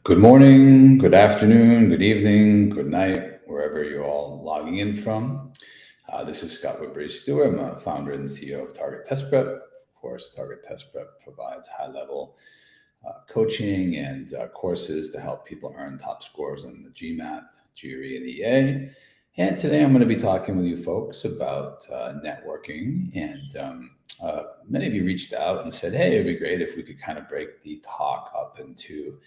Good morning, good afternoon, good evening, good night, wherever you're all logging in from. This is Scott Woodbury-Stewart. I'm a founder and CEO of TargetTestPrep. Of course, TargetTestPrep provides high-level coaching and courses to help people earn top scores in the GMAT, GRE, and EA. And today I'm going to be talking with you folks about networking. And many of you reached out and said, hey, it'd be great if we could kind of break the talk up into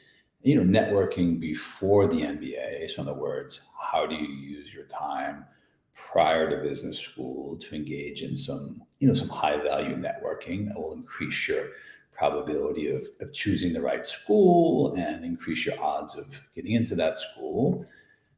networking before the MBA. So in other words, how do you use your time prior to business school to engage in some high value networking that will increase your probability of choosing the right school and increase your odds of getting into that school.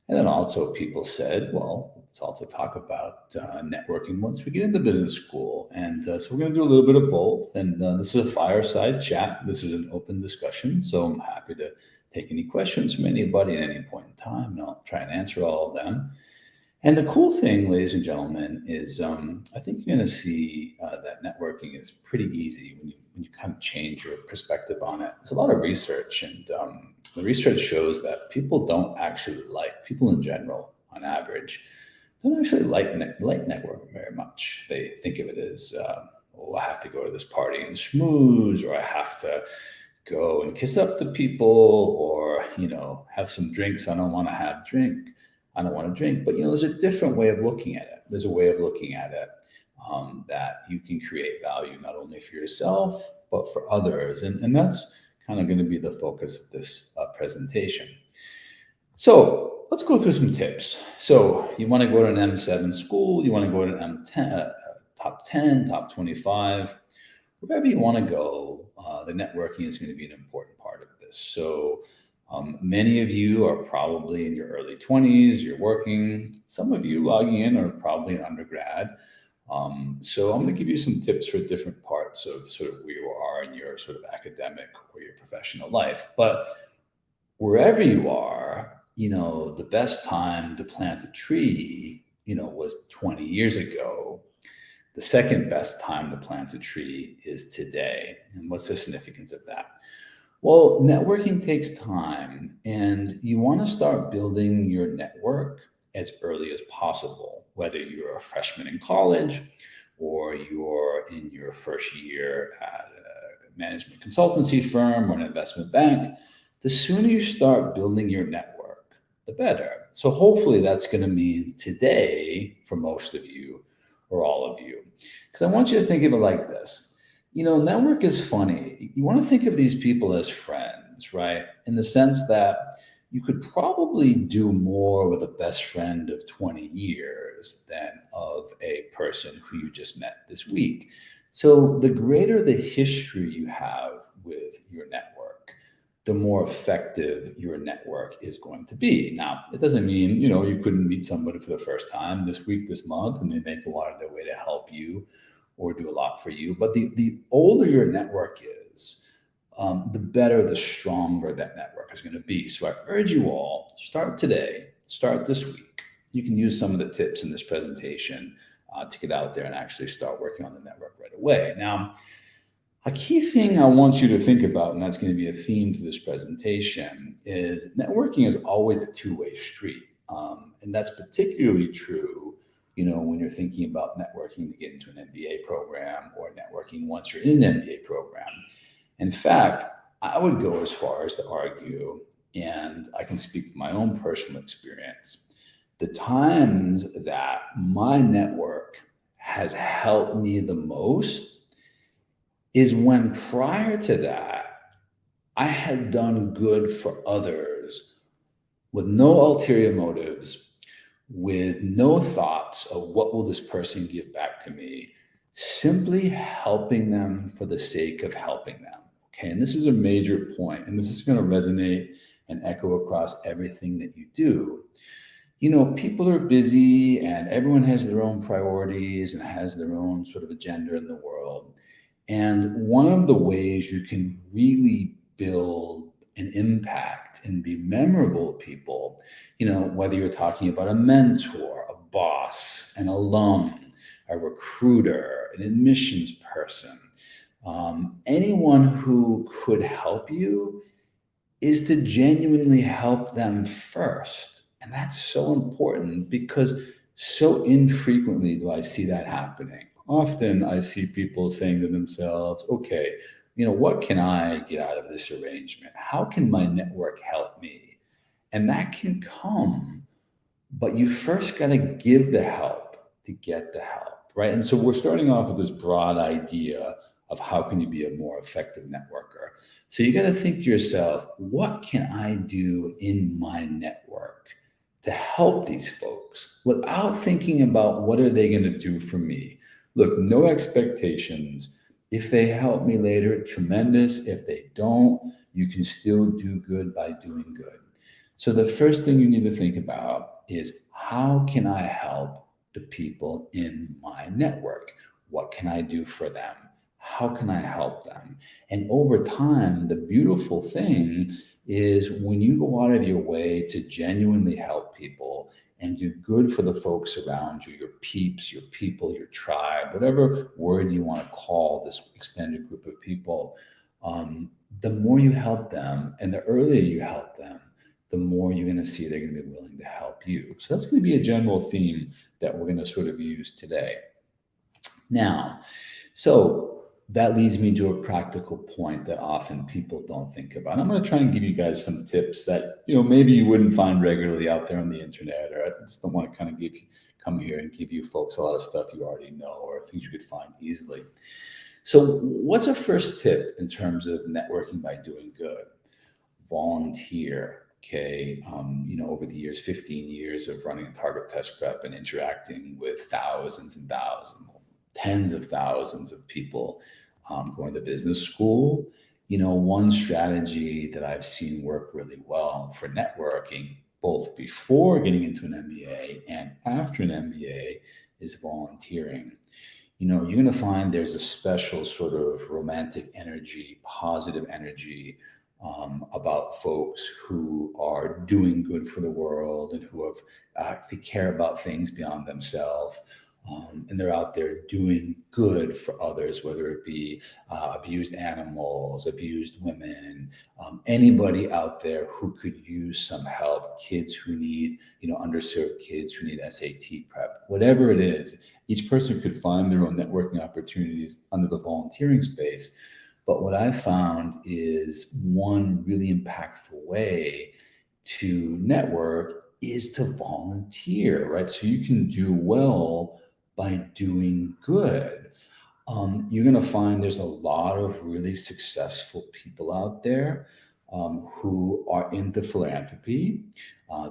And then also people said, well, let's also talk about networking once we get into business school. And so we're going to do a little bit of both. And this is a fireside chat. This is an open discussion. So I'm happy to take any questions from anybody at any point in time, and I'll try and answer all of them. And the cool thing, ladies and gentlemen, is I think you're going to see that networking is pretty easy when you kind of change your perspective on it. There's a lot of research, and the research shows that people in general, on average, don't actually like networking very much. They think of it as, I have to go to this party and schmooze, or I have to go and kiss up to people, or, have some drinks. I don't want to drink, but there's a different way of looking at it. There's a way of looking at it that you can create value, not only for yourself, but for others. And that's kind of going to be the focus of this presentation. So let's go through some tips. So you want to go to an M7 school, you want to go to an M10, top 10, top 25, wherever you want to go, the networking is going to be an important part of this. So many of you are probably in your early 20s, you're working. Some of you logging in are probably an undergrad. So I'm going to give you some tips for different parts of sort of where you are in your sort of academic or your professional life. But wherever you are, the best time to plant a tree, was 20 years ago. The second best time to plant a tree is today. And what's the significance of that? Well, networking takes time, and you want to start building your network as early as possible, whether you're a freshman in college or you're in your first year at a management consultancy firm or an investment bank. The sooner you start building your network, the better. So hopefully that's going to mean today for most of you or all of you. Because I want you to think of it like this. Network is funny. You want to think of these people as friends, right? In the sense that you could probably do more with a best friend of 20 years than of a person who you just met this week. So the greater the history you have with your network, the more effective your network is going to be. Now, it doesn't mean, you couldn't meet somebody for the first time this week, this month, and they make a lot of their way to help you or do a lot for you. But the older your network is, the better, the stronger that network is going to be. So I urge you all, start today, start this week. You can use some of the tips in this presentation to get out there and actually start working on the network right away. Now, a key thing I want you to think about, and that's going to be a theme to this presentation, is networking is always a two-way street. And that's particularly true, when you're thinking about networking to get into an MBA program, or networking once you're in an MBA program. In fact, I would go as far as to argue, and I can speak from my own personal experience, the times that my network has helped me the most is when prior to that, I had done good for others with no ulterior motives, with no thoughts of what will this person give back to me, simply helping them for the sake of helping them. Okay, and this is a major point, and this is going to resonate and echo across everything that you do. People are busy, and everyone has their own priorities and has their own sort of agenda in the world. And one of the ways you can really build an impact and be memorable to people, whether you're talking about a mentor, a boss, an alum, a recruiter, an admissions person, Anyone who could help you is to genuinely help them first. And that's so important because so infrequently do I see that happening. Often I see people saying to themselves, okay, what can I get out of this arrangement? How can my network help me? And that can come, but you first got to give the help to get the help, right? And so we're starting off with this broad idea of how can you be a more effective networker. So you got to think to yourself, what can I do in my network to help these folks without thinking about what are they going to do for me? Look, no expectations. If they help me later, tremendous. If they don't, you can still do good by doing good. So the first thing you need to think about is how can I help the people in my network? What can I do for them? How can I help them? And over time, the beautiful thing is when you go out of your way to genuinely help people and do good for the folks around you, your peeps, your people, your tribe, whatever word you want to call this extended group of people, the more you help them and the earlier you help them, the more you're going to see they're going to be willing to help you. So that's going to be a general theme that we're going to sort of use today. Now, so that leads me to a practical point that often people don't think about. I'm going to try and give you guys some tips that, maybe you wouldn't find regularly out there on the internet, or I just don't want to kind of come here and give you folks a lot of stuff you already know or things you could find easily. So what's a first tip in terms of networking by doing good? Volunteer. Okay, over the years, 15 years of running a TargetTestPrep and interacting with thousands and thousands, tens of thousands of people going to business school, one strategy that I've seen work really well for networking, both before getting into an MBA and after an MBA, is volunteering. You're going to find there's a special sort of romantic energy, positive energy about folks who are doing good for the world and who they care about things beyond themselves. And they're out there doing good for others, whether it be abused animals, abused women, anybody out there who could use some help, kids who need, underserved kids who need SAT prep, whatever it is. Each person could find their own networking opportunities under the volunteering space. But what I found is one really impactful way to network is to volunteer, right? So you can do well by doing good. You're going to find there's a lot of really successful people out there who are into philanthropy.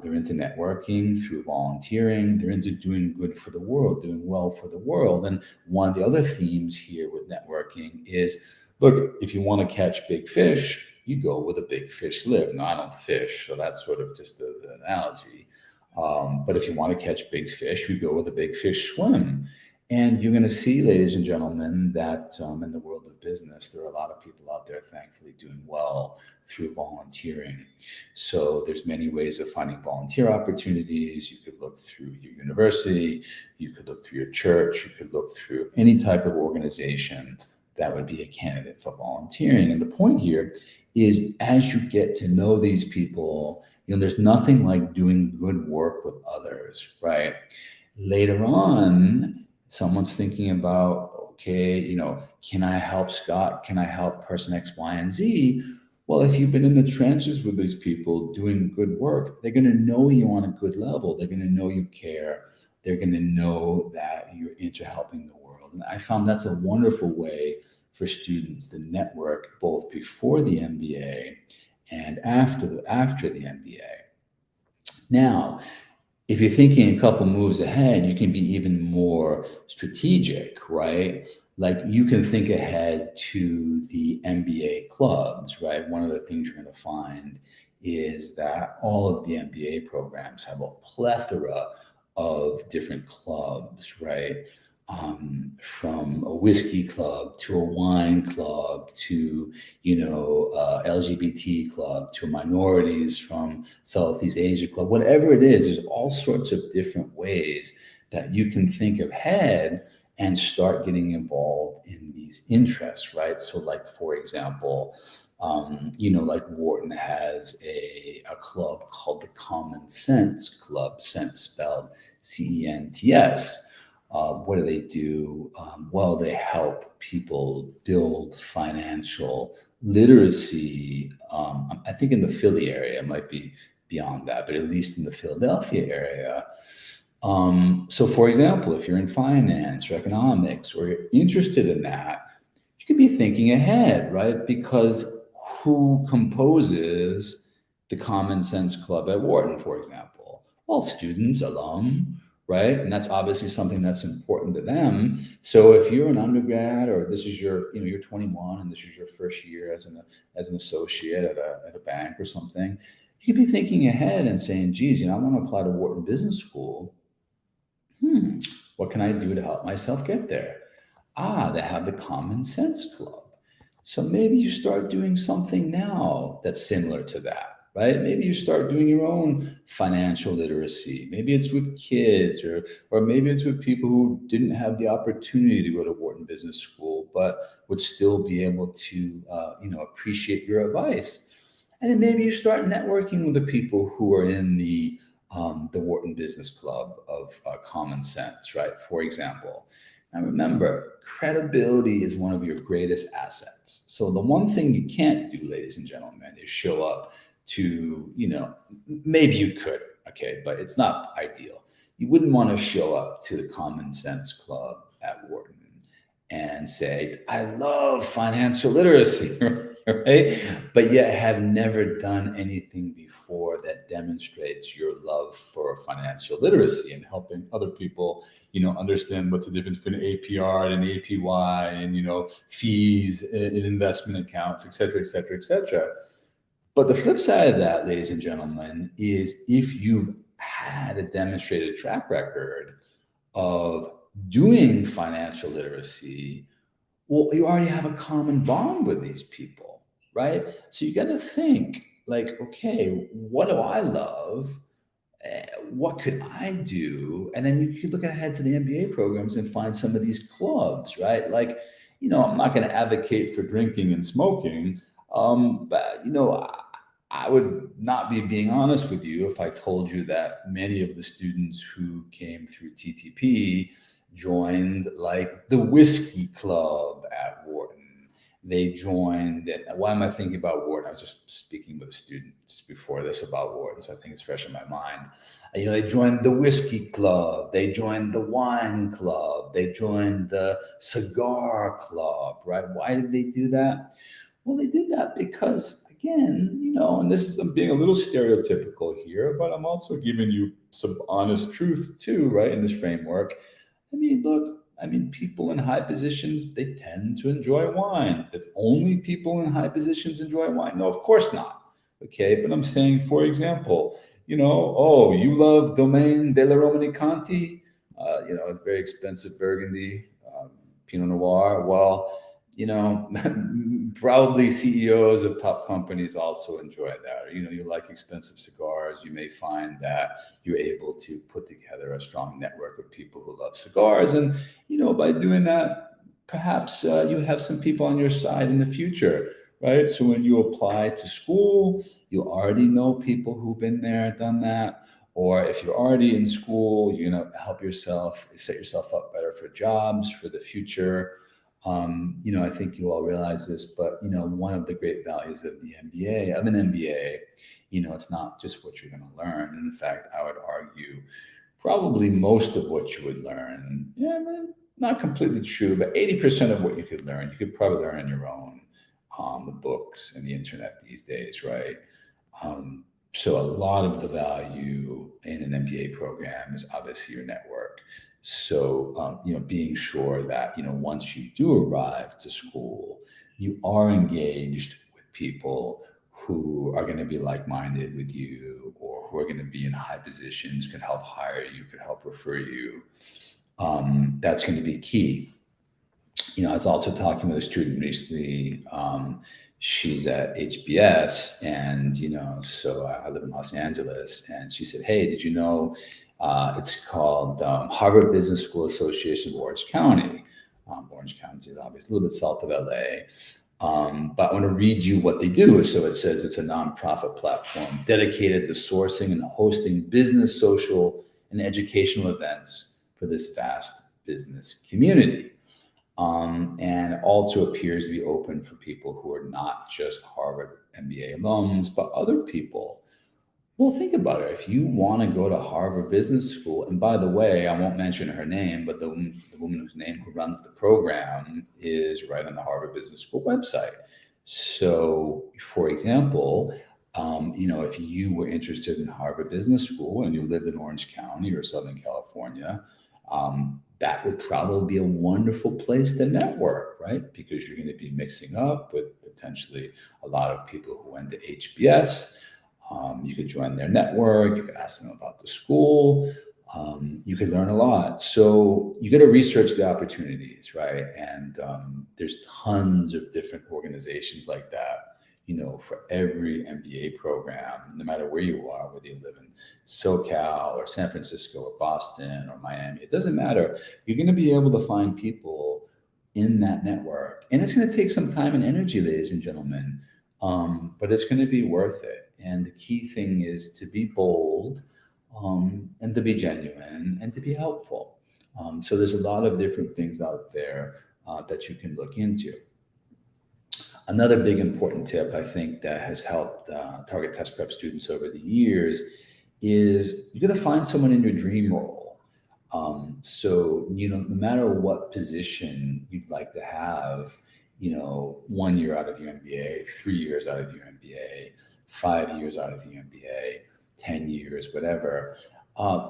They're into networking through volunteering. They're into doing good for the world, doing well for the world. And one of the other themes here with networking is, look, if you want to catch big fish, you go where the big fish live. Now, I don't fish, so that's sort of just an analogy. But if you want to catch big fish, you go where the big fish swim. And you're going to see, ladies and gentlemen, that in the world of business, there are a lot of people out there, thankfully, doing well through volunteering. So there's many ways of finding volunteer opportunities. You could look through your university, you could look through your church, you could look through any type of organization that would be a candidate for volunteering. And the point here is, as you get to know these people, there's nothing like doing good work with others, right? Later on, someone's thinking about, okay, can I help Scott? Can I help person X, Y, and Z? Well, if you've been in the trenches with these people doing good work, they're going to know you on a good level. They're going to know you care. They're going to know that you're into helping the world. And I found that's a wonderful way for students to network both before the MBA and after the MBA. Now, if you're thinking a couple moves ahead, you can be even more strategic, right? Like you can think ahead to the MBA clubs, right? One of the things you're going to find is that all of the MBA programs have a plethora of different clubs, right? From a whiskey club to a wine club to, LGBT club to minorities from Southeast Asia club, whatever it is, there's all sorts of different ways that you can think ahead and start getting involved in these interests, right? So like, for example, like Wharton has a club called the Common Sense Club, sense spelled CENTS. What do they do? Well, they help people build financial literacy. I think in the Philly area, it might be beyond that, but at least in the Philadelphia area. So, for example, if you're in finance or economics or you're interested in that, you could be thinking ahead, right? Because who composes the Common Sense Club at Wharton, for example? Well, students, alum, right? And that's obviously something that's important to them. So if you're an undergrad or this is you're 21 and this is your first year as an associate at a bank or something, you could be thinking ahead and saying, geez, I want to apply to Wharton Business School. What can I do to help myself get there? They have the Common Sense Club. So maybe you start doing something now that's similar to that, right? Maybe you start doing your own financial literacy. Maybe it's with kids or maybe it's with people who didn't have the opportunity to go to Wharton Business School, but would still be able to, appreciate your advice. And then maybe you start networking with the people who are in the Wharton Business Club of Common Sense, right? For example. Now remember, credibility is one of your greatest assets. So the one thing you can't do, ladies and gentlemen, is show up to, maybe you could, okay, but it's not ideal. You wouldn't want to show up to the Common Sense Club at Wharton and say, I love financial literacy, right? But yet have never done anything before that demonstrates your love for financial literacy and helping other people, understand what's the difference between an APR and an APY and, fees in investment accounts, et cetera, et cetera, et cetera. But the flip side of that, ladies and gentlemen, is if you've had a demonstrated track record of doing financial literacy, well, you already have a common bond with these people, right? So you got to think like, okay, what do I love? What could I do? And then you could look ahead to the MBA programs and find some of these clubs, right? Like, I'm not going to advocate for drinking and smoking, but I would not be being honest with you if I told you that many of the students who came through TTP joined like the whiskey club at Wharton. They joined, why am I thinking about Wharton? I was just speaking with a student just before this about Wharton, so I think it's fresh in my mind. They joined the whiskey club, they joined the wine club, they joined the cigar club, right? Why did they do that? Well, they did that because, again, and this is, I'm being a little stereotypical here, but I'm also giving you some honest truth too, right, in this framework. Look, people in high positions, they tend to enjoy wine. That only people in high positions enjoy wine? No, of course not. Okay, but I'm saying, for example, you love Domaine de la Romanée-Conti, very expensive Burgundy, Pinot Noir. Well, probably CEOs of top companies also enjoy that. Or, you like expensive cigars. You may find that you're able to put together a strong network of people who love cigars. And, by doing that, perhaps you have some people on your side in the future, right? So when you apply to school, you already know people who've been there, done that. Or if you're already in school, you're going to help yourself, set yourself up better for jobs, for the future. I think you all realize this, but one of the great values of the MBA, of an MBA, it's not just what you're going to learn. And in fact, I would argue probably most of what you would learn, not completely true, but 80% of what you could learn, you could probably learn on your own, the books and the internet these days, right? So a lot of the value in an MBA program is obviously your network. So, being sure that, once you do arrive to school, you are engaged with people who are going to be like-minded with you or who are going to be in high positions, could help hire you, could help refer you. That's going to be key. I was also talking with a student recently. she's at HBS, and so I live in Los Angeles, and she said, "Hey, did you know it's called Harvard Business School Association of Orange County?" Orange County is obviously a little bit south of LA. But I want to read you what they do. So it says it's a nonprofit platform dedicated to sourcing and hosting business, social, and educational events for this vast business community. And also appears to be open for people who are not just Harvard MBA alums, but other people. Well, think about it. If you want to go to Harvard Business School, and by the way, I won't mention her name, but the woman whose name who runs the program is right on the Harvard Business School website. So, for example, if you were interested in Harvard Business School and you lived in Orange County or Southern California, that would probably be a wonderful place to network, right? Because you're going to be mixing up with potentially a lot of people who went to HBS. You could join their network. You could ask them about the school. You could learn a lot. So you got to research the opportunities, right? And there's tons of different organizations like that, for every MBA program, no matter where you are, whether you live in SoCal or San Francisco or Boston or Miami, it doesn't matter. You're going to be able to find people in that network. And it's going to take some time and energy, ladies and gentlemen, but it's going to be worth it. And the key thing is to be bold, and to be genuine and to be helpful. So there's a lot of different things out there that you can look into. Another big important tip I think that has helped Target Test Prep students over the years is you got to find someone in your dream role. So, no matter what position you'd like to have, 1 year out of your MBA, 3 years out of your MBA, 5 years out of your MBA, 10 years, whatever,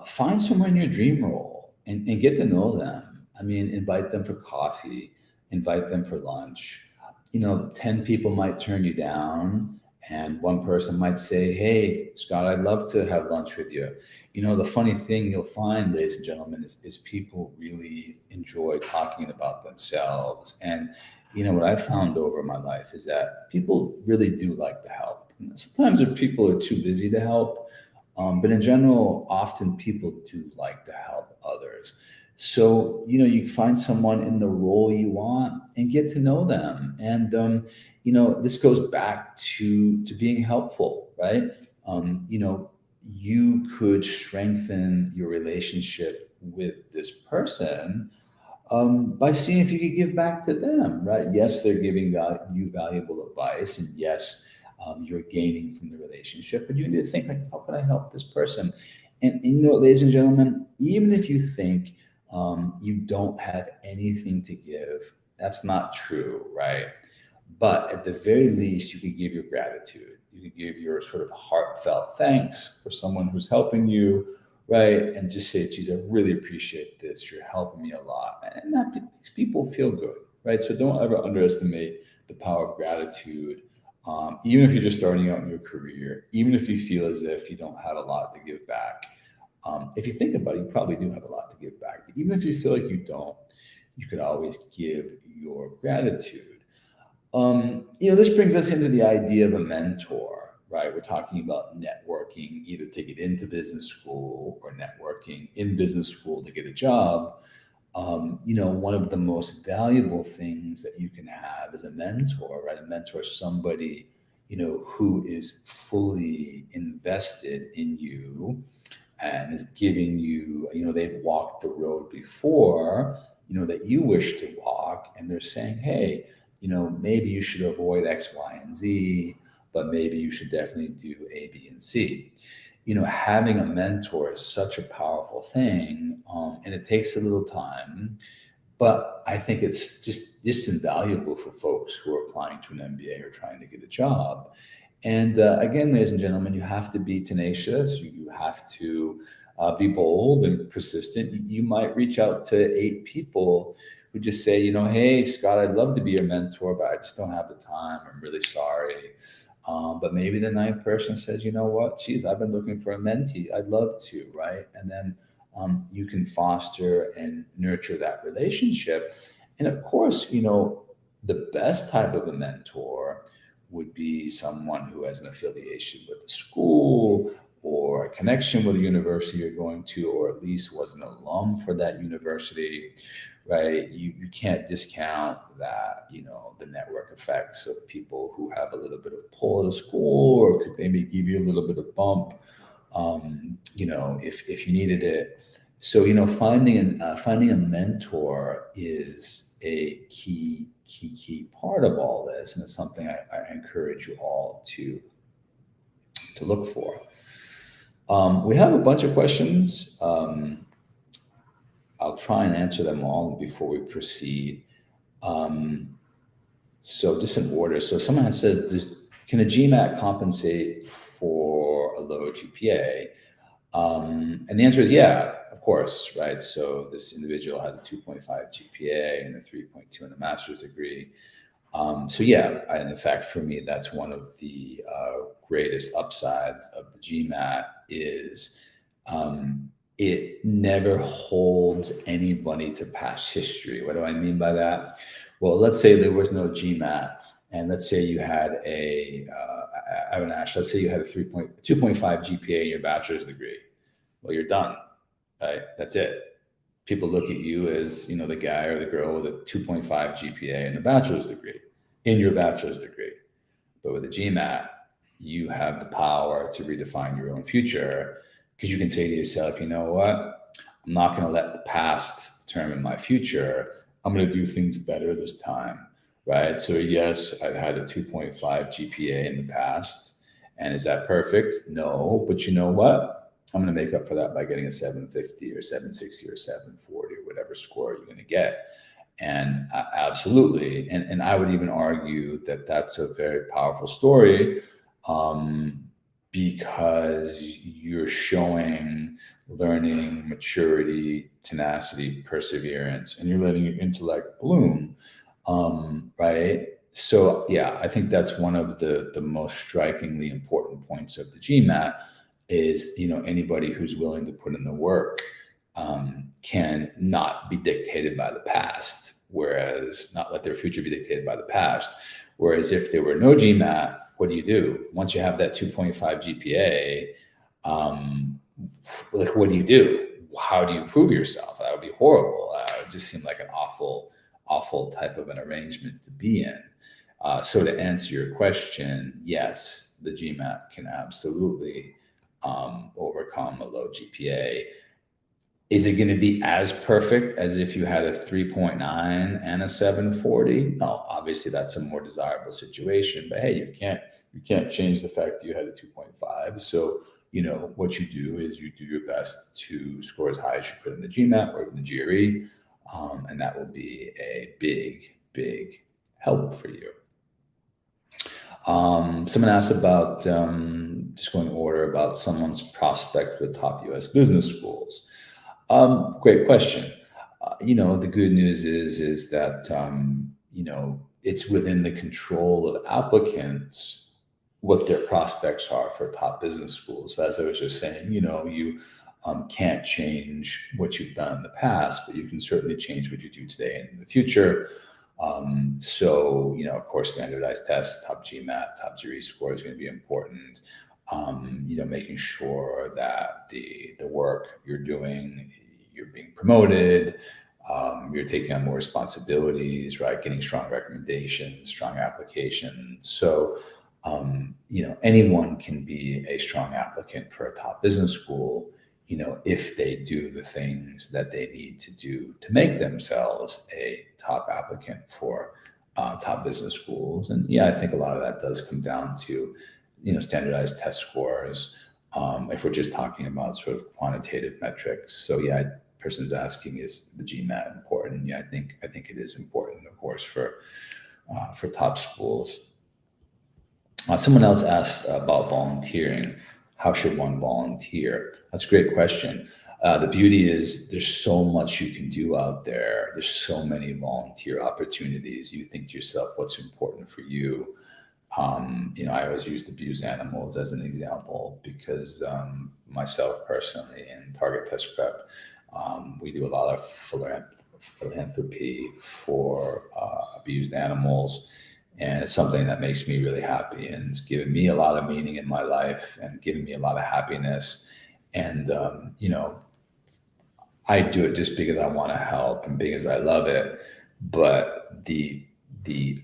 find someone in your dream role and get to know them. I mean, invite them for coffee, invite them for lunch. 10 people might turn you down, and one person might say, "Hey, Scott, I'd love to have lunch with you." The funny thing you'll find, ladies and gentlemen, is people really enjoy talking about themselves. And, what I've found over my life is that people really do like to help. Sometimes people are too busy to help, but in general, often people do like to help others. So, you find someone in the role you want and get to know them. And, this goes back to being helpful, right? You could strengthen your relationship with this person by seeing if you could give back to them, right? Yes, they're giving you valuable advice, and yes, you're gaining from the relationship, but you need to think like, how can I help this person? And ladies and gentlemen, even if you think you don't have anything to give, that's not true, right? But at the very least, you could give your gratitude. You could give your sort of heartfelt thanks for someone who's helping you, right? And just say, geez, I really appreciate this. You're helping me a lot. And that makes people feel good, right? So don't ever underestimate the power of gratitude. Even if you're just starting out in your career, even if you feel as if you don't have a lot to give back, if you think about it, you probably do have a lot to give back. But even if you feel like you don't, you could always give your gratitude. This brings us into the idea of a mentor, right? We're talking about networking, either to get into business school or networking in business school to get a job. One of the most valuable things that you can have is a mentor, right? A mentor is somebody, who is fully invested in you and is giving you, they've walked the road before, that you wish to walk. And they're saying, hey, maybe you should avoid X, Y, and Z, but maybe you should definitely do A, B, and C. Having a mentor is such a powerful thing, and it takes a little time, but I think it's just invaluable for folks who are applying to an MBA or trying to get a job. And again, ladies and gentlemen, you have to be tenacious. You have to be bold and persistent. You might reach out to 8 people who just say, hey, Scott, I'd love to be your mentor, but I just don't have the time. I'm really sorry. But maybe the 9th person says, you know what, geez, I've been looking for a mentee. I'd love to, right? And then you can foster and nurture that relationship. And of course, the best type of a mentor would be someone who has an affiliation with the school or a connection with the university you're going to, or at least was an alum for that university, right? You can't discount that, the network effects of people who have a little bit of pull at a school or could maybe give you a little bit of bump, if you needed it. So, finding a mentor is a key part of all this. And it's something I encourage you all to look for. We have a bunch of questions. I'll try and answer them all before we proceed. So just in order. So someone has said, can a GMAT compensate for a low GPA? And the answer is yeah, of course, right? So this individual has a 2.5 GPA and a 3.2 in a master's degree. So yeah, and in fact, for me, that's one of the greatest upsides of the GMAT is it never holds anybody to past history. What do I mean by that? Well, let's say there was no GMAT, and let's say you had let's say you had a 2.5 GPA in your bachelor's degree. Well, you're done, right? That's it. People look at you as, the guy or the girl with a 2.5 GPA and a bachelor's degree in your bachelor's degree. But with a GMAT, you have the power to redefine your own future, because you can say to yourself, you know what? I'm not going to let the past determine my future. I'm going to do things better this time, right? So yes, I've had a 2.5 GPA in the past. And is that perfect? No, but you know what? I'm going to make up for that by getting a 750 or 760 or 740 or whatever score you're going to get. And absolutely. And I would even argue that that's a very powerful story, because you're showing learning, maturity, tenacity, perseverance, and you're letting your intellect bloom, right? So yeah, I think that's one of the most strikingly important points of the GMAT is, anybody who's willing to put in the work can not be dictated by the past, whereas not let their future be dictated by the past. Whereas if there were no GMAT, what do you do? Once you have that 2.5 GPA, what do you do? How do you prove yourself? That would be horrible. It would just seem like an awful type of an arrangement to be in. So to answer your question, yes, the GMAT can absolutely overcome a low GPA. Is it going to be as perfect as if you had a 3.9 and a 740? No, obviously that's a more desirable situation, but hey, you can't change the fact that you had a 2.5. So, what you do is you do your best to score as high as you could in the GMAT or in the GRE. And that will be a big help for you. Someone asked about, just going in order, about someone's prospect with top US business schools. Great question. The good news is that, it's within the control of applicants what their prospects are for top business schools. So as I was just saying, you can't change what you've done in the past, but you can certainly change what you do today and in the future. So, of course, standardized tests, top GMAT, top GRE score is going to be important. Making sure that the work you're doing, you're being promoted, you're taking on more responsibilities, right? Getting strong recommendations, strong applications. So, anyone can be a strong applicant for a top business school, if they do the things that they need to do to make themselves a top applicant for top business schools. And yeah, I think a lot of that does come down to, standardized test scores. If we're just talking about sort of quantitative metrics. So yeah, person's asking, is the GMAT important? Yeah, I think it is important, of course, for top schools. Someone else asked about volunteering. How should one volunteer? That's a great question. The beauty is there's so much you can do out there. There's so many volunteer opportunities. You think to yourself, what's important for you? I always use abused animals as an example because myself personally in TargetTestPrep, we do a lot of philanthropy for abused animals. And it's something that makes me really happy, and it's given me a lot of meaning in my life and given me a lot of happiness. And, I do it just because I want to help and because I love it. But the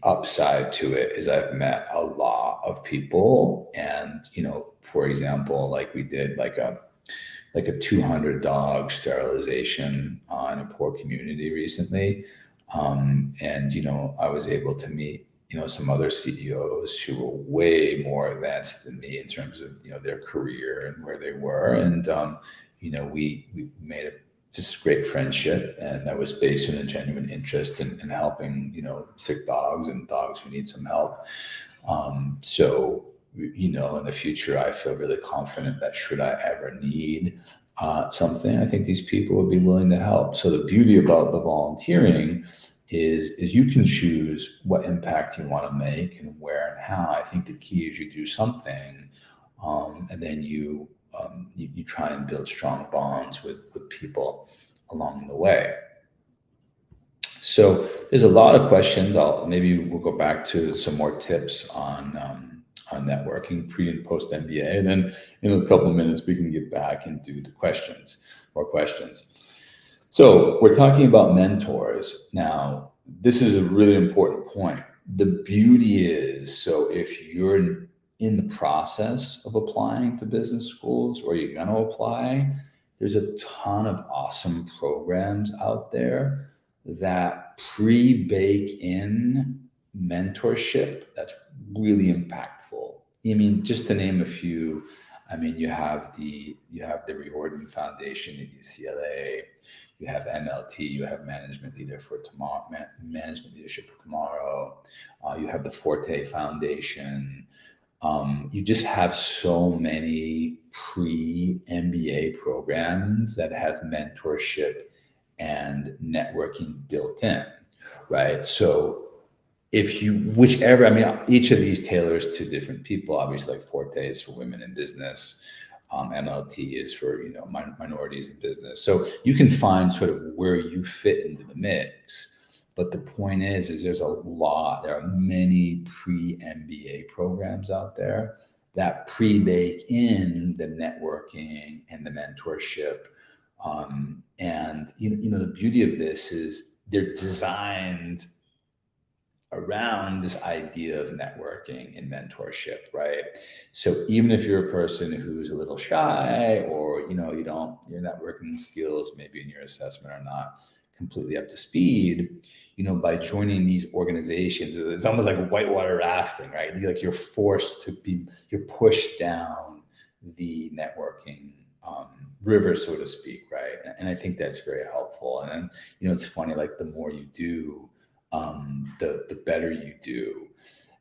upside to it is I've met a lot of people, and for example, like we did like a 200 dog sterilization in a poor community recently. And, I was able to meet, some other CEOs who were way more advanced than me in terms of, their career and where they were. And, we made a just great friendship, and that was based on a genuine interest in helping, sick dogs and dogs who need some help. So, in the future, I feel really confident that should I ever need something, I think these people would be willing to help. So the beauty about the volunteering is you can choose what impact you want to make and where and how. I think the key is you do something, and then you try and build strong bonds with people along the way. So there's a lot of questions. Maybe we'll go back to some more tips on networking pre and post MBA, and then in a couple of minutes we can get back and do the questions, more questions. So we're talking about mentors now. This is a really important point. The beauty is, so if you're in the process of applying to business schools or you're going to apply, there's a ton of awesome programs out there that pre-bake in mentorship that's really impactful. I mean, just to name a few, I mean, you have the Riordan Foundation at UCLA, you have MLT, you have Management Leader for Tomorrow, Management Leadership for Tomorrow, you have the Forte Foundation. You just have so many pre-MBA programs that have mentorship and networking built in, right? So whichever, I mean, each of these tailors to different people. Obviously, like Forte is for women in business. MLT is for, minorities in business. So you can find sort of where you fit into the mix. But the point is there are many pre-MBA programs out there that pre-bake in the networking and the mentorship. And the beauty of this is they're designed around this idea of networking and mentorship, right? So even if you're a person who's a little shy, or your networking skills maybe in your assessment are not completely up to speed, by joining these organizations, it's almost like whitewater rafting, right? Like you're pushed down the networking river, so to speak, right? And I think that's very helpful. And it's funny, like the more you do, the better you do.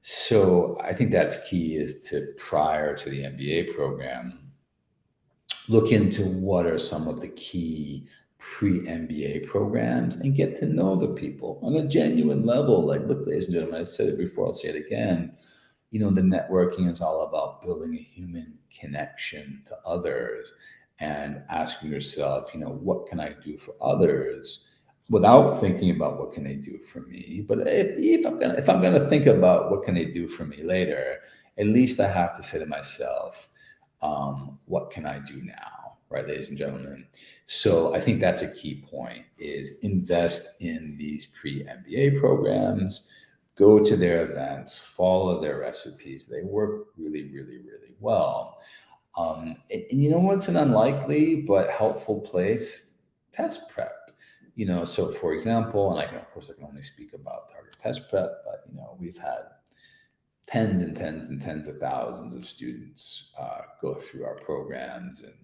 So I think that's key, is to, prior to the MBA program, look into what are some of the key pre-MBA programs and get to know the people on a genuine level. Like, look, ladies and gentlemen, I said it before, I'll say it again. The networking is all about building a human connection to others and asking yourself, what can I do for others, without thinking about what can they do for me. But if I'm gonna think about what can they do for me later, at least I have to say to myself, what can I do now, right, ladies and gentlemen? So I think that's a key point: is invest in these pre-MBA programs, go to their events, follow their recipes. They work really, really, really well. And you know what's an unlikely but helpful place? Test prep. So for example, and of course I can only speak about Target Test Prep, but we've had tens and tens and tens of thousands of students go through our programs, and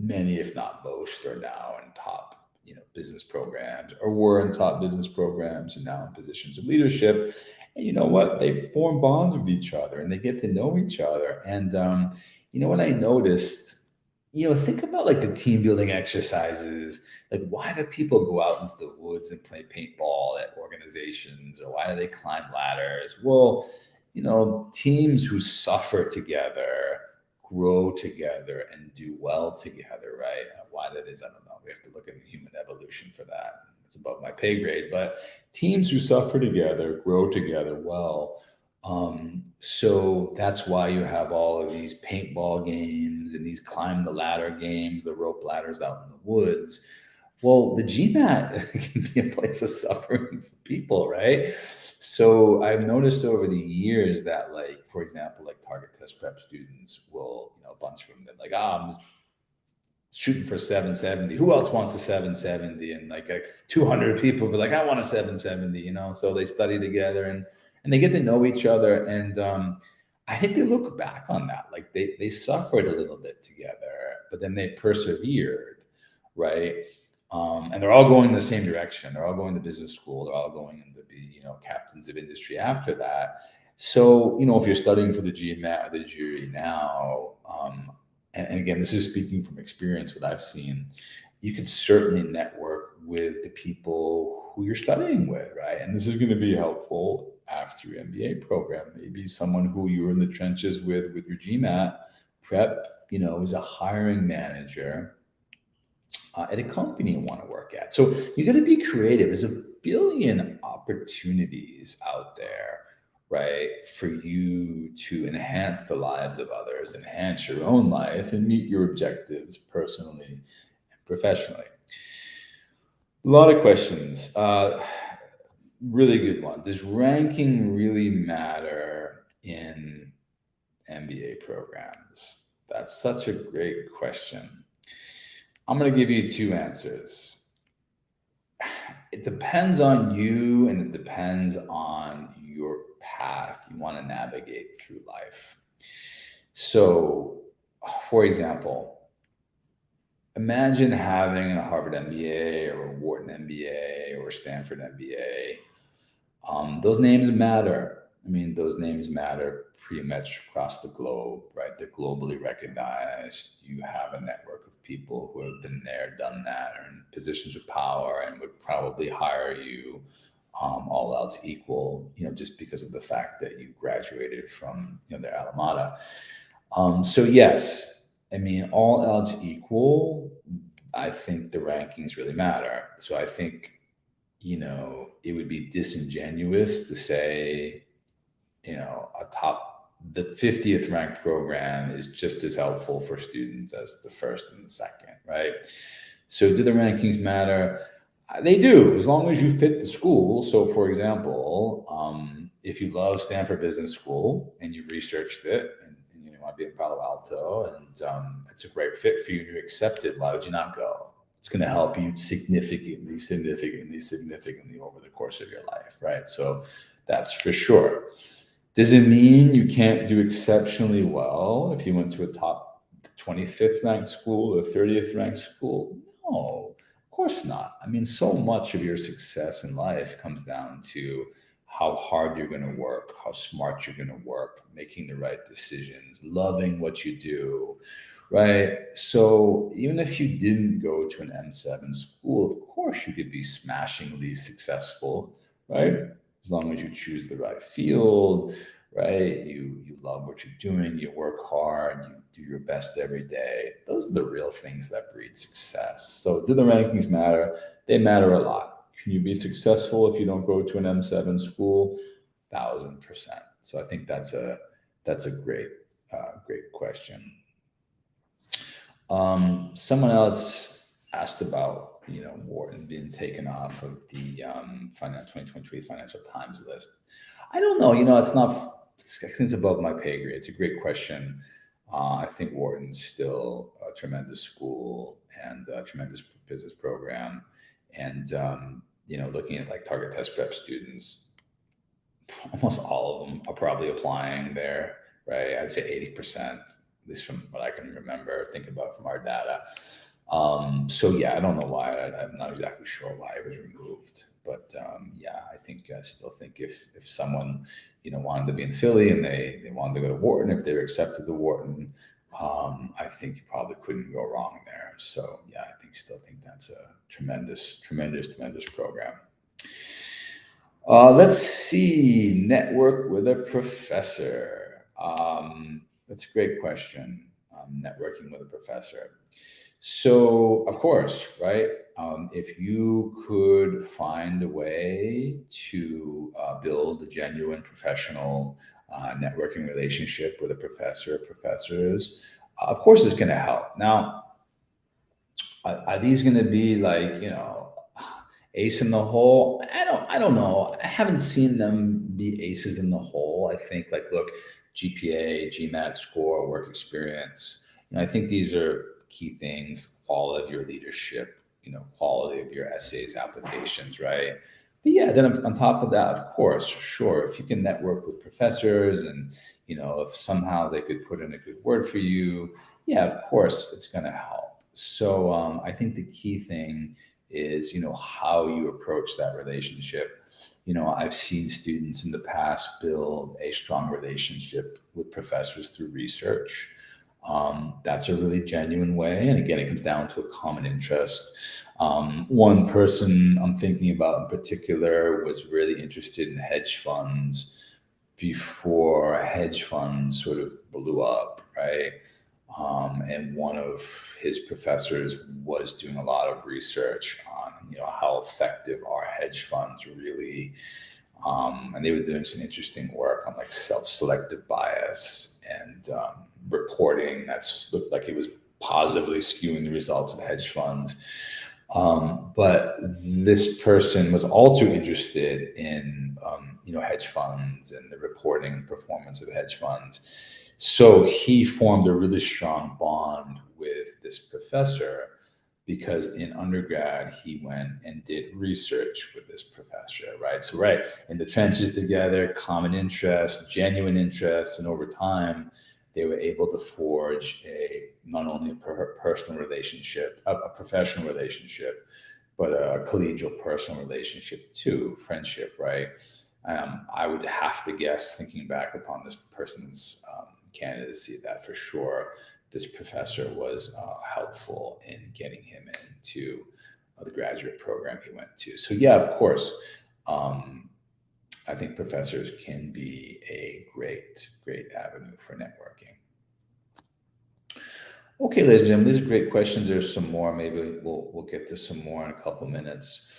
many, if not most, are now in top business programs, or were in top business programs, and now in positions of leadership. And you know what? They form bonds with each other, and they get to know each other. And what I noticed, think about like the team building exercises. Like, why do people go out into the woods and play paintball at organizations, or why do they climb ladders? Well, teams who suffer together grow together and do well together, right? Why that is, I don't know. We have to look at human evolution for that. It's above my pay grade. But teams who suffer together grow together well. So that's why you have all of these paintball games and these climb the ladder games, the rope ladders out in the woods. Well, the GMAT can be a place of suffering for people, right? So I've noticed over the years that, like, for example, like target test prep students will, a bunch of them, they're like, I'm shooting for 770. Who else wants a 770? And like 200 people be like, I want a 770, So they study together and they get to know each other. And I think they look back on that. Like they suffered a little bit together, but then they persevered, right? And they're all going in the same direction. They're all going to business school. They're all going in to be, captains of industry after that. So, if you're studying for the GMAT or the jury now, and again, this is speaking from experience, what I've seen, you could certainly network with the people who you're studying with, right? And this is going to be helpful after your MBA program. Maybe someone who you're in the trenches with your GMAT prep, is a hiring manager at a company you want to work at. So you got to be creative. There's a billion opportunities out there, right, for you to enhance the lives of others, enhance your own life, and meet your objectives personally and professionally. A lot of questions. Really good one. Does ranking really matter in MBA programs? That's such a great question. I'm going to give you two answers. It depends on you and it depends on your path you want to navigate through life. So, for example, imagine having a Harvard MBA or a Wharton MBA or a Stanford MBA. Those names matter. Those names matter pretty much across the globe, right? They're globally recognized. You have a network of people who have been there, done that, are in positions of power and would probably hire you, all else equal, just because of the fact that you graduated from, their alma mater. So yes, all else equal, I think the rankings really matter. So I think, it would be disingenuous to say, the 50th ranked program is just as helpful for students as the first and the second, right? So do the rankings matter? They do, as long as you fit the school. So for example, if you love Stanford Business School and you've researched it and you want to be in Palo Alto and it's a great fit for you and you accept it, why would you not go? It's going to help you significantly over the course of your life, right? So that's for sure. Does it mean you can't do exceptionally well if you went to a top 25th ranked school or 30th ranked school? No, of course not. So much of your success in life comes down to how hard you're going to work, how smart you're going to work, making the right decisions, loving what you do, right? So even if you didn't go to an M7 school, of course you could be smashingly successful, right? As long as you choose the right field, right? You love what you're doing, you work hard, you do your best every day. Those are the real things that breed success. So do the rankings matter? They matter a lot. Can you be successful if you don't go to an M7 school? 1,000%. So I think that's a great question. Someone else asked about, Wharton being taken off of the 2023 Financial Times list. I don't know. It's above my pay grade. It's a great question. I think Wharton's still a tremendous school and a tremendous business program. And, looking at like target test prep students, almost all of them are probably applying there, right? I'd say 80%, at least from what I can remember, think about from our data. So yeah, I don't know why. I'm not exactly sure why it was removed, but I still think if someone wanted to be in Philly and they wanted to go to Wharton, if they were accepted to Wharton, I think you probably couldn't go wrong there. So yeah, still think that's a tremendous program. Let's see. Network with a professor. That's a great question. Networking with a professor. So, of course, right? If you could find a way to build a genuine professional networking relationship with a professor or professors, of course it's going to help. Now, are these going to be like, ace in the hole? I don't know. I haven't seen them be aces in the hole. I think, like, look, GPA, GMAT score, work experience. I think these are key things. Quality of your leadership, quality of your essays, applications, right? But yeah, then on top of that, of course, sure, if you can network with professors and, if somehow they could put in a good word for you, yeah, of course, it's going to help. So I think the key thing is, how you approach that relationship. I've seen students in the past build a strong relationship with professors through research. That's a really genuine way. And again, it comes down to a common interest. One person I'm thinking about in particular was really interested in hedge funds before hedge funds sort of blew up, right? And one of his professors was doing a lot of research on, how effective are hedge funds really. And they were doing some interesting work on like self-selective bias and reporting that's looked like it was positively skewing the results of hedge funds. But this person was also interested in, hedge funds and the reporting and performance of hedge funds. So he formed a really strong bond with this professor because in undergrad, he went and did research with this professor, right? So, right, in the trenches together, common interests, genuine interests, and over time, they were able to forge not only a personal relationship, a professional relationship, but a collegial personal relationship too, friendship, right? I would have to guess, thinking back upon this person's candidacy, that for sure this professor was helpful in getting him into the graduate program he went to. So yeah, of course, I think professors can be a great avenue for networking. Okay, ladies and gentlemen, these are great questions. There's some more. Maybe we'll get to some more in a couple minutes.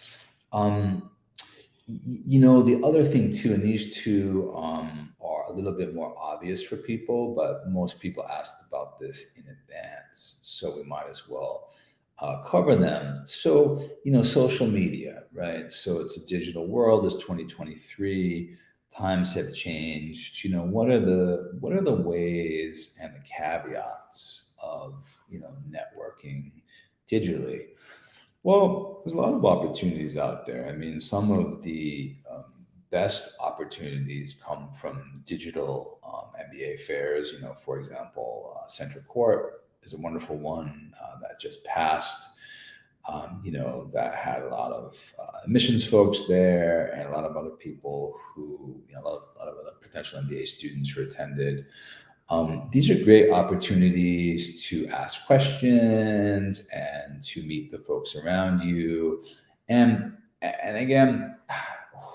The other thing too, and these two are a little bit more obvious for people, but most people asked about this in advance, so we might as well cover them. So, social media, right? So it's a digital world. It's 2023. Times have changed. What are the ways and the caveats of networking digitally? Well, there's a lot of opportunities out there. I mean, some of the best opportunities come from digital MBA fairs. For example, Center Court is a wonderful one that just passed. That had a lot of admissions folks there and a lot of other people who, a lot of other potential MBA students who attended. These are great opportunities to ask questions and to meet the folks around you. And again,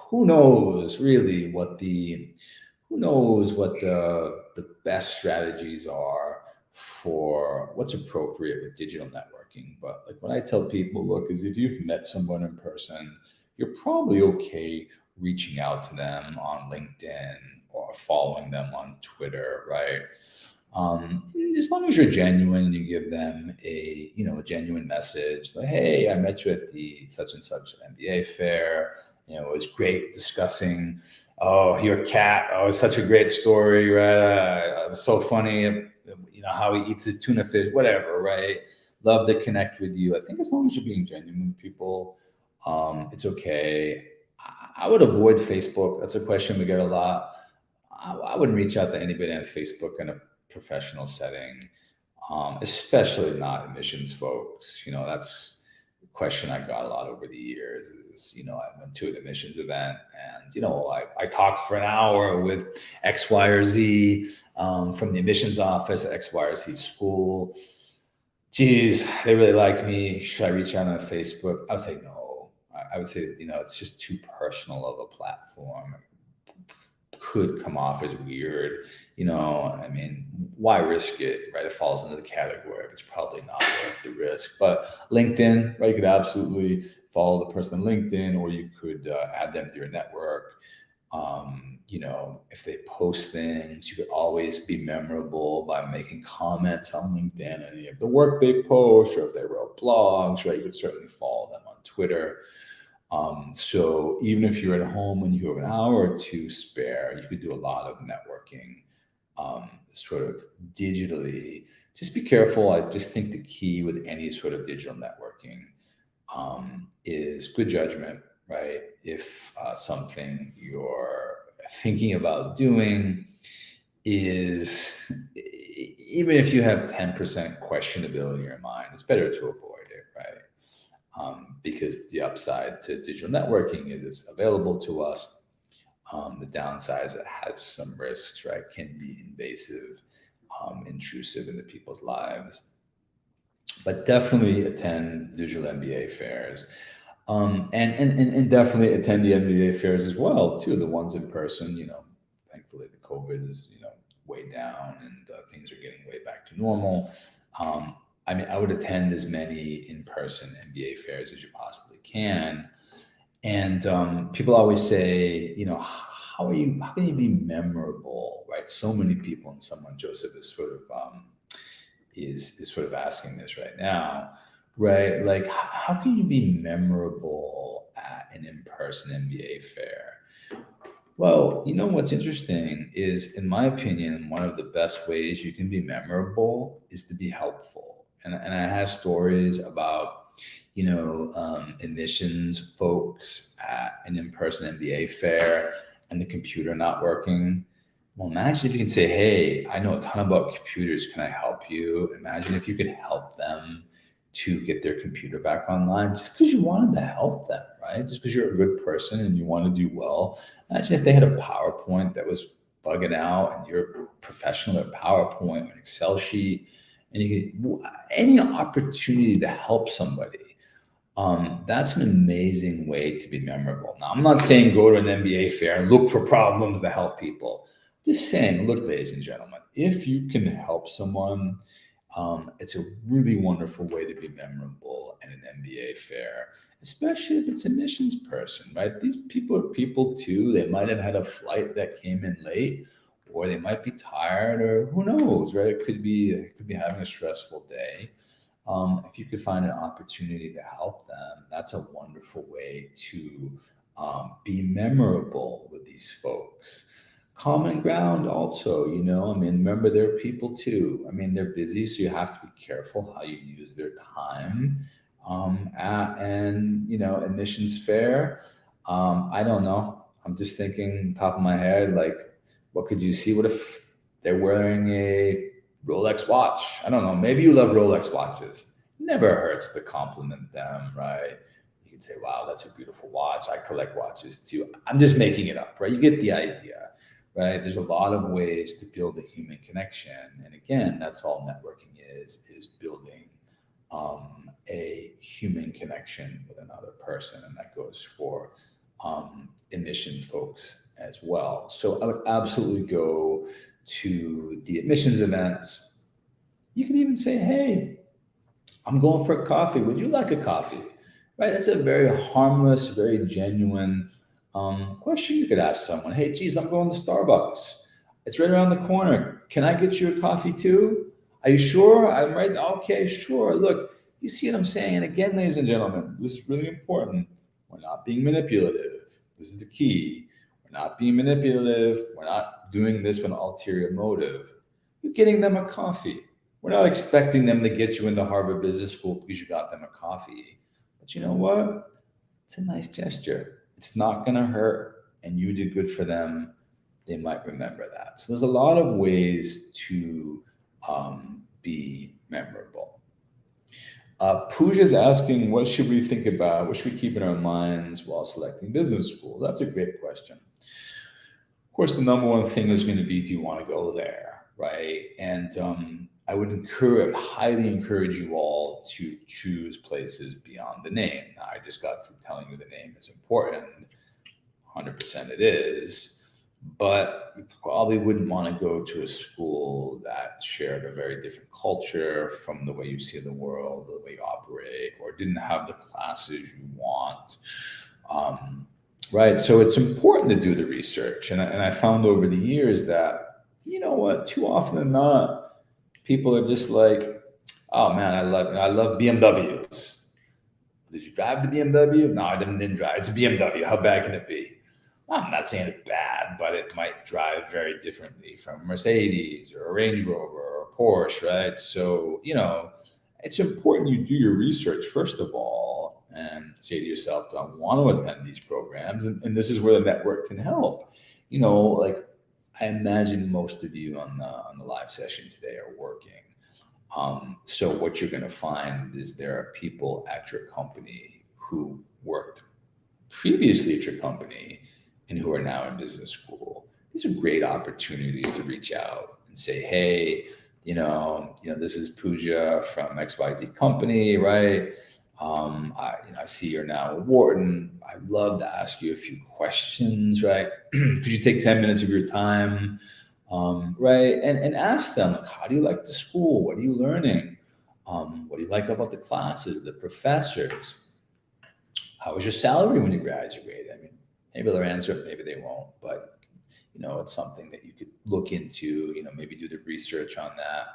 who knows really who knows what the best strategies are for what's appropriate with digital networking. But like what I tell people, look, is if you've met someone in person, you're probably okay reaching out to them on LinkedIn or following them on Twitter, right? As long as you're genuine and you give them a genuine message, like, hey, I met you at the such and such MBA fair. It was great discussing, oh, your cat. Oh, it's such a great story, right? It was so funny, how he eats his tuna fish, whatever, right? Love to connect with you. I think as long as you're being genuine with people, it's okay. I would avoid Facebook. That's a question we get a lot. I wouldn't reach out to anybody on Facebook in a professional setting, especially not admissions folks. That's a question I got a lot over the years. I went to an admissions event and, I talked for an hour with X, Y, or Z from the admissions office at X, Y, or Z school. Geez, they really like me. Should I reach out on Facebook? I would say no. I would say, it's just too personal of a platform. Could come off as weird, I mean, why risk it, right? It falls into the category of it's probably not worth the risk. But LinkedIn, right? You could absolutely follow the person on LinkedIn, or you could add them to your network. If they post things, you could always be memorable by making comments on LinkedIn, any of the work they post, or if they wrote blogs, right? You could certainly follow them on Twitter. So even if you're at home and you have an hour or two spare, you could do a lot of networking, sort of digitally. Just be careful. I just think the key with any sort of digital networking is good judgment, right? If something you're thinking about doing is, even if you have 10% questionability in your mind, it's better to avoid it, right? Because the upside to digital networking is it's available to us. The downside is it has some risks, right? Can be invasive, intrusive into people's lives. But definitely attend digital MBA fairs. And definitely attend the MBA fairs as well, too. The ones in person, thankfully the COVID is, way down, and things are getting way back to normal. I would attend as many in-person MBA fairs as you possibly can. And people always say, how can you be memorable, right? So many people, and someone, Joseph, is sort of sort of asking this right now, right? Like, how can you be memorable at an in-person MBA fair? Well, what's interesting is, in my opinion, one of the best ways you can be memorable is to be helpful. And I have stories about, admissions folks at an in-person MBA fair and the computer not working. Well, imagine if you can say, hey, I know a ton about computers. Can I help you? Imagine if you could help them to get their computer back online just because you wanted to help them, right? Just because you're a good person and you want to do well. Imagine if they had a PowerPoint that was bugging out and you're professional at PowerPoint or an Excel sheet, and you get any opportunity to help somebody. That's an amazing way to be memorable. Now, I'm not saying go to an MBA fair and look for problems to help people. Just saying, look, ladies and gentlemen, if you can help someone, it's a really wonderful way to be memorable at an MBA fair, especially if it's a missions person, right? These people are people too. They might have had a flight that came in late, or they might be tired, or who knows, right? It could be having a stressful day. If you could find an opportunity to help them, that's a wonderful way to be memorable with these folks. Common ground also, remember they're people too. They're busy, so you have to be careful how you use their time at an, admissions fair. I don't know. I'm just thinking top of my head, like, what could you see? What if they're wearing a Rolex watch? I don't know. Maybe you love Rolex watches. Never hurts to compliment them, right? You can say, wow, that's a beautiful watch. I collect watches too. I'm just making it up, right? You get the idea, right? There's a lot of ways to build a human connection. And again, that's all networking is building a human connection with another person. And that goes for admission folks as well. So I would absolutely go to the admissions events. You can even say, hey, I'm going for a coffee. Would you like a coffee? Right? That's a very harmless, very genuine question you could ask someone. Hey, geez, I'm going to Starbucks. It's right around the corner. Can I get you a coffee too? Are you sure? I'm right. Okay, sure. Look, you see what I'm saying? And again, ladies and gentlemen, this is really important. We're not being manipulative. This is the key. We're not being manipulative. We're not doing this with an ulterior motive. You're getting them a coffee. We're not expecting them to get you into Harvard Business School because you got them a coffee. But you know what? It's a nice gesture. It's not going to hurt, and you did good for them. They might remember that. So there's a lot of ways to be memorable. Pooja's asking, what should we think about? What should we keep in our minds while selecting business school? That's a great question. Of course, the number one thing is going to be, do you want to go there, right? And I would highly encourage you all to choose places beyond the name. Now, I just got through telling you the name is important. 100% it is. But you probably wouldn't want to go to a school that shared a very different culture from the way you see the world, the way you operate, or didn't have the classes you want. right? So it's important to do the research. And I found over the years that, you know what, too often than not, people are just like, oh man, I love BMWs. Did you drive the BMW? No, I didn't drive. It's a BMW. How bad can it be? Well, I'm not saying it's bad, but it might drive very differently from a Mercedes or a Range Rover or a Porsche, right? So, it's important you do your research first of all and say to yourself, do I want to attend these programs? And this is where the network can help. Like I imagine most of you on the live session today are working. So what you're going to find is there are people at your company who worked previously at your company and who are now in business school. These are great opportunities to reach out and say, hey, this is Pooja from XYZ company, right? I see you're now at Wharton. I'd love to ask you a few questions, right? Could you take 10 minutes of your time? Right? And ask them, like, how do you like the school? What are you learning? What do you like about the classes, the professors? How was your salary when you graduated? I mean, maybe they'll answer it, maybe they won't, but it's something that you could look into, maybe do the research on that.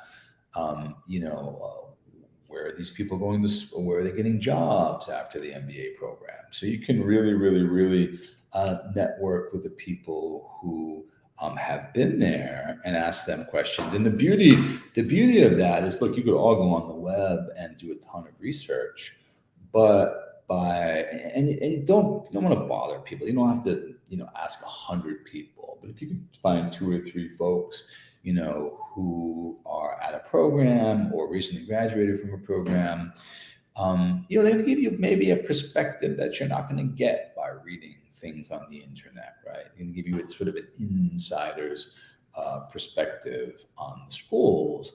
Where are these people going to school? Where are they getting jobs after the MBA program? So you can really, really, really network with the people who have been there and ask them questions. And the beauty of that is, look, you could all go on the web and do a ton of research, but and you don't want to bother people. You don't have to ask 100 people, but if you can find 2 or 3 folks who are at a program or recently graduated from a program, they're going to give you maybe a perspective that you're not going to get by reading things on the internet, right? They're going to give you a sort of an insider's perspective on the schools.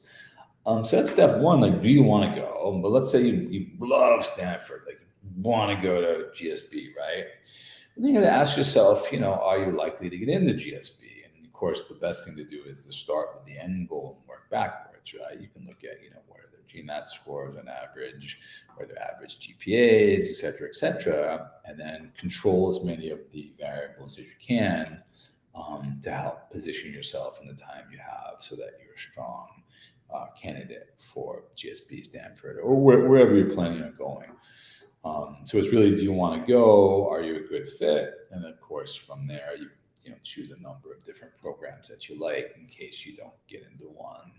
So that's step one. Like, do you want to go? But let's say you love Stanford, like you want to go to GSB, right? And then you got to ask yourself, are you likely to get into GSB? And of course, the best thing to do is to start with the end goal and work backwards, right? You can look at, what are their GMAT scores on average, what are their average GPAs, et cetera, and then control as many of the variables as you can to help position yourself in the time you have so that you're a strong candidate for GSB, Stanford, or wherever you're planning on going. So it's really, do you want to go? Are you a good fit? And of course, from there, you choose a number of different programs that you like in case you don't get into one.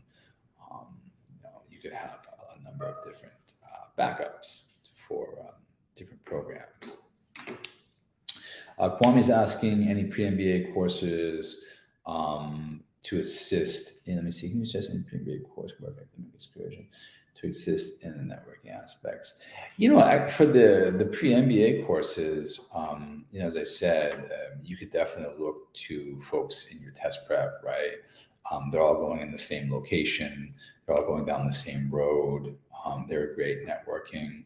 You could have a number of different backups for different programs. Kwame's asking, any pre-MBA courses to assist in, let me see, can you suggest any pre-MBA coursework, academic excursion to assist in the networking aspects? For the pre-MBA courses, as I said, you could definitely look to folks in your test prep, right? They're all going in the same location. They're all going down the same road. They're great networking.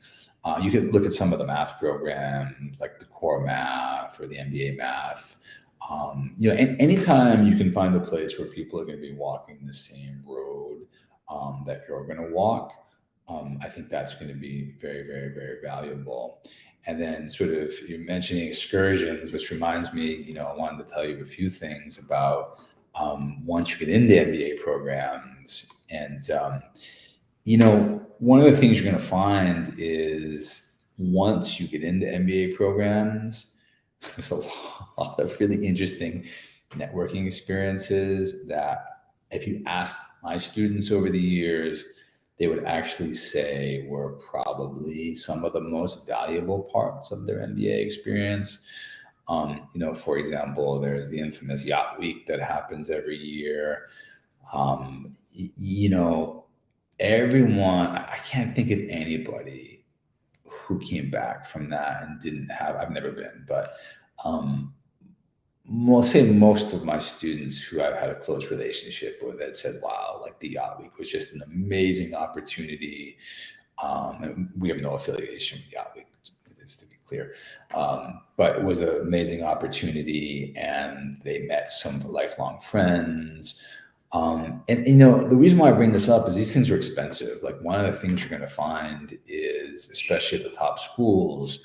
You could look at some of the math programs like the core math or the MBA math. Anytime you can find a place where people are going to be walking the same road that you're going to walk, I think that's going to be very, very, very valuable. And then sort of you're mentioning excursions, which reminds me, I wanted to tell you a few things about once you get into MBA programs. And, one of the things you're going to find is once you get into MBA programs, there's a lot of really interesting networking experiences that if you asked my students over the years, they would actually say were probably some of the most valuable parts of their MBA experience. For example, there's the infamous Yacht Week that happens every year. Everyone, I can't think of anybody who came back from that and didn't have, I've never been, but I'll say most of my students who I've had a close relationship with that said, wow, like the Yacht Week was just an amazing opportunity. And we have no affiliation with Yacht Week, just to be clear. But it was an amazing opportunity and they met some lifelong friends. The reason why I bring this up is these things are expensive. Like one of the things you're going to find is, especially at the top schools,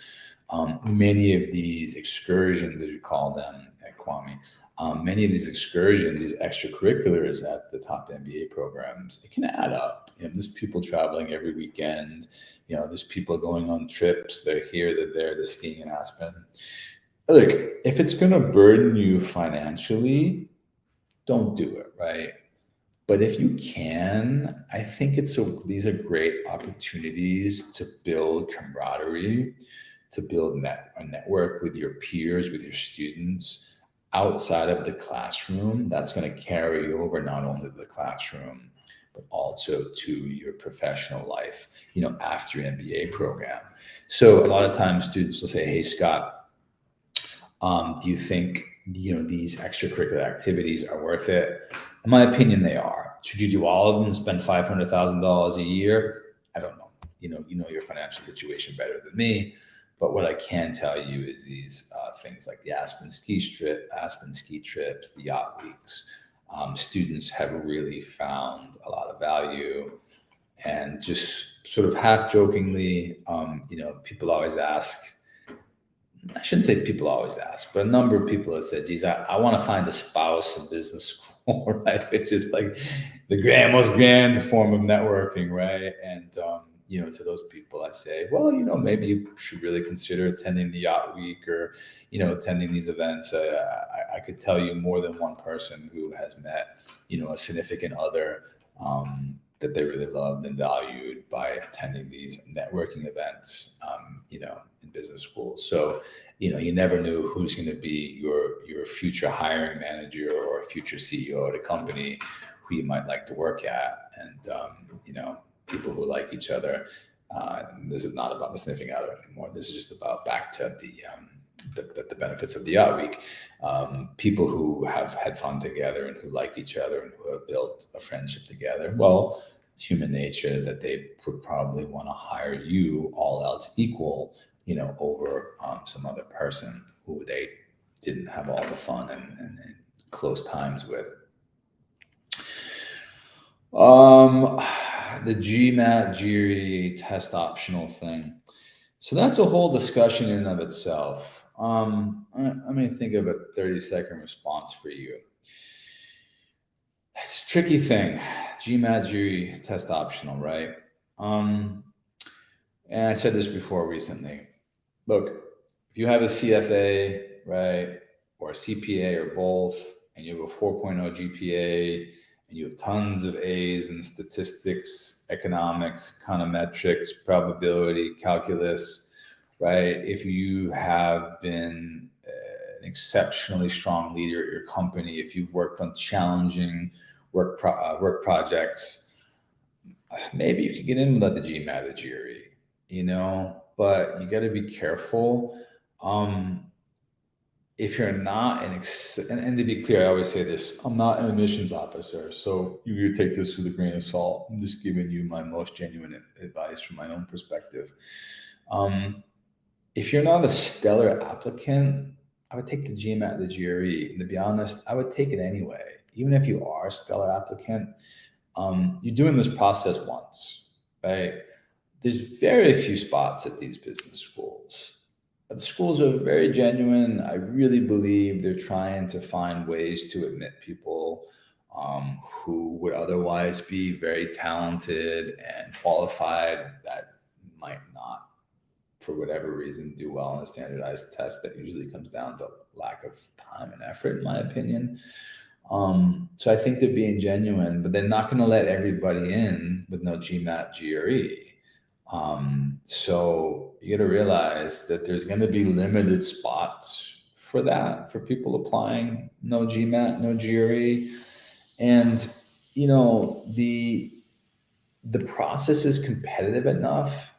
Many of these excursions, as you call them at Kwame, many of these excursions, these extracurriculars at the top MBA programs, it can add up. There's people traveling every weekend. There's people going on trips. They're here, they're there, they're skiing in Aspen. Look, if it's going to burden you financially, don't do it, right? But if you can, I think these are great opportunities to build camaraderie, to build a network with your peers, with your students outside of the classroom. That's going to carry you over not only to the classroom, but also to your professional life, after your MBA program. So a lot of times students will say, hey, Scott, do you think, these extracurricular activities are worth it? In my opinion, they are. Should you do all of them and spend $500,000 a year? I don't know. You know your financial situation better than me. But what I can tell you is these things like the Aspen ski trips, the yacht weeks, students have really found a lot of value. And just sort of half jokingly, people always ask, I shouldn't say people always ask, but a number of people have said, geez, I want to find a spouse in business school, right? Which is like the most grand form of networking, right? And, to those people, I say, well, maybe you should really consider attending the yacht week or, attending these events. I could tell you more than one person who has met, a significant other that they really loved and valued by attending these networking events, in business school. So, you never knew who's going to be your future hiring manager or future CEO at a company who you might like to work at. And, people who like each other. This is not about the sniffing out anymore. This is just about back to the benefits of the yacht week. People who have had fun together and who like each other and who have built a friendship together. Well, it's human nature that they would probably want to hire you, all else equal, over some other person who they didn't have all the fun and close times with. The GMAT, GRE test optional thing. So that's a whole discussion in and of itself. I'm going to think of a 30-second response for you. It's a tricky thing. GMAT, GRE test optional, right? And I said this before recently. Look, if you have a CFA, right, or a CPA or both, and you have a 4.0 GPA, and you have tons of A's in statistics, economics, econometrics, probability, calculus, right? If you have been an exceptionally strong leader at your company, if you've worked on challenging work projects, maybe you could get in without the GMAT or the GRE, but you got to be careful. If you're not and to be clear, I always say this, I'm not an admissions officer, so you take this with a grain of salt. I'm just giving you my most genuine advice from my own perspective. If you're not a stellar applicant, I would take the GMAT, the GRE, and to be honest, I would take it anyway. Even if you are a stellar applicant, you're doing this process once, right? There's very few spots at these business schools. The schools are very genuine. I really believe they're trying to find ways to admit people who would otherwise be very talented and qualified that might not, for whatever reason, do well on a standardized test. That usually comes down to lack of time and effort, in my opinion. So I think they're being genuine, but they're not going to let everybody in with no GMAT, GRE. So you got to realize that there's going to be limited spots for that, for people applying no GMAT, no GRE. And, the process is competitive enough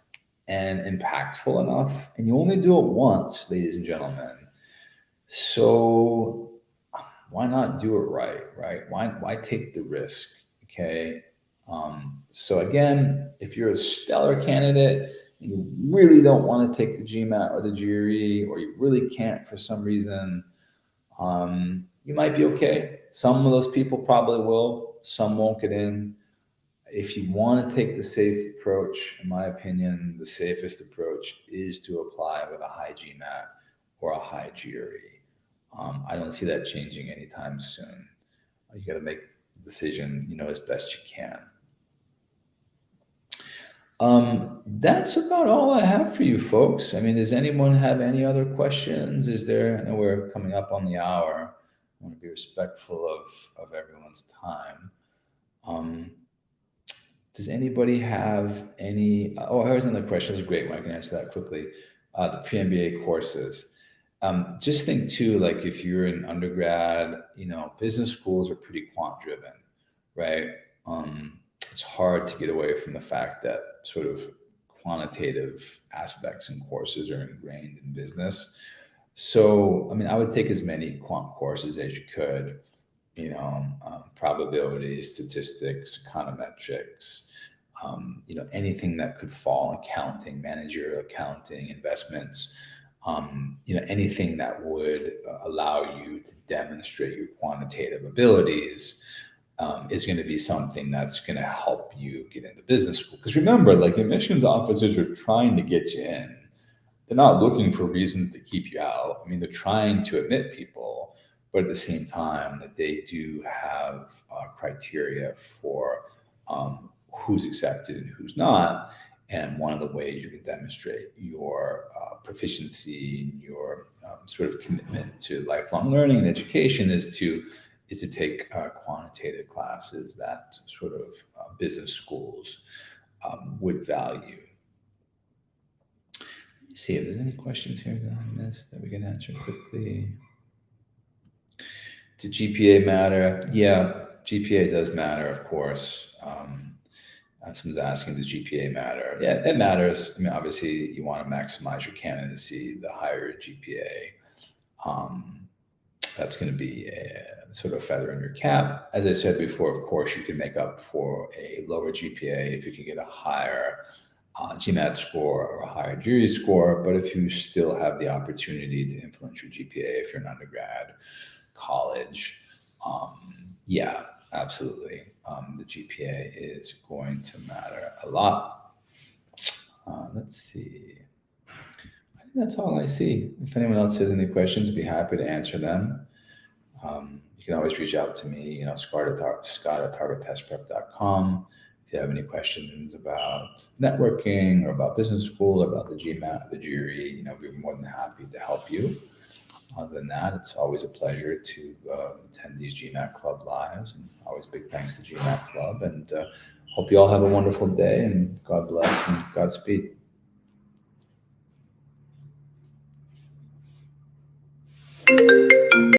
and impactful enough, and you only do it once, ladies and gentlemen. So why not do it right? Why take the risk? Okay. So again, if you're a stellar candidate and you really don't want to take the GMAT or the GRE, or you really can't for some reason, you might be okay. Some of those people probably will, some won't get in. if you want to take the safe approach, in my opinion, the safest approach is to apply with a high GMAT or a high GRE. I don't see that changing anytime soon. You got to make the decision, as best you can. That's about all I have for you folks. I mean, does anyone have any other questions? I know we're coming up on the hour. I want to be respectful of everyone's time. Does anybody have any? Oh, here's another question. That's a great one. I can answer that quickly. The Pre-MBA courses. Just think too, like if you're in undergrad, business schools are pretty quant driven, right? It's hard to get away from the fact that sort of quantitative aspects and courses are ingrained in business. So, I mean, I would take as many quant courses as you could, probability, statistics, econometrics, anything that could fall, accounting, managerial accounting, investments, anything that would allow you to demonstrate your quantitative abilities is going to be something that's going to help you get into business school. Because remember, like admissions officers are trying to get you in. They're not looking for reasons to keep you out. I mean, they're trying to admit people, but at the same time that they do have criteria for who's accepted and who's not. And one of the ways you can demonstrate your proficiency, your sort of commitment to lifelong learning and education is to take quantitative classes that sort of business schools would value. Let me see if there's any questions here that I missed that we can answer quickly. Does GPA matter? Yeah, GPA does matter, of course. Someone's asking, does GPA matter? Yeah, it matters. I mean, obviously, you want to maximize your candidacy. The higher GPA, that's going to be a sort of feather in your cap. As I said before, of course, you can make up for a lower GPA if you can get a higher GMAT score or a higher GRE score. But if you still have the opportunity to influence your GPA, if you're an undergrad, college, yeah, absolutely. The GPA is going to matter a lot. Let's see. I think that's all I see. If anyone else has any questions, I'd be happy to answer them. You can always reach out to me, Scott at TargetTestPrep.com. If you have any questions about networking or about business school, or about the GMAT, the GRE, we're more than happy to help you. Other than that, it's always a pleasure to attend these GMAT Club Lives, and always big thanks to GMAT Club. And hope you all have a wonderful day, and God bless and Godspeed.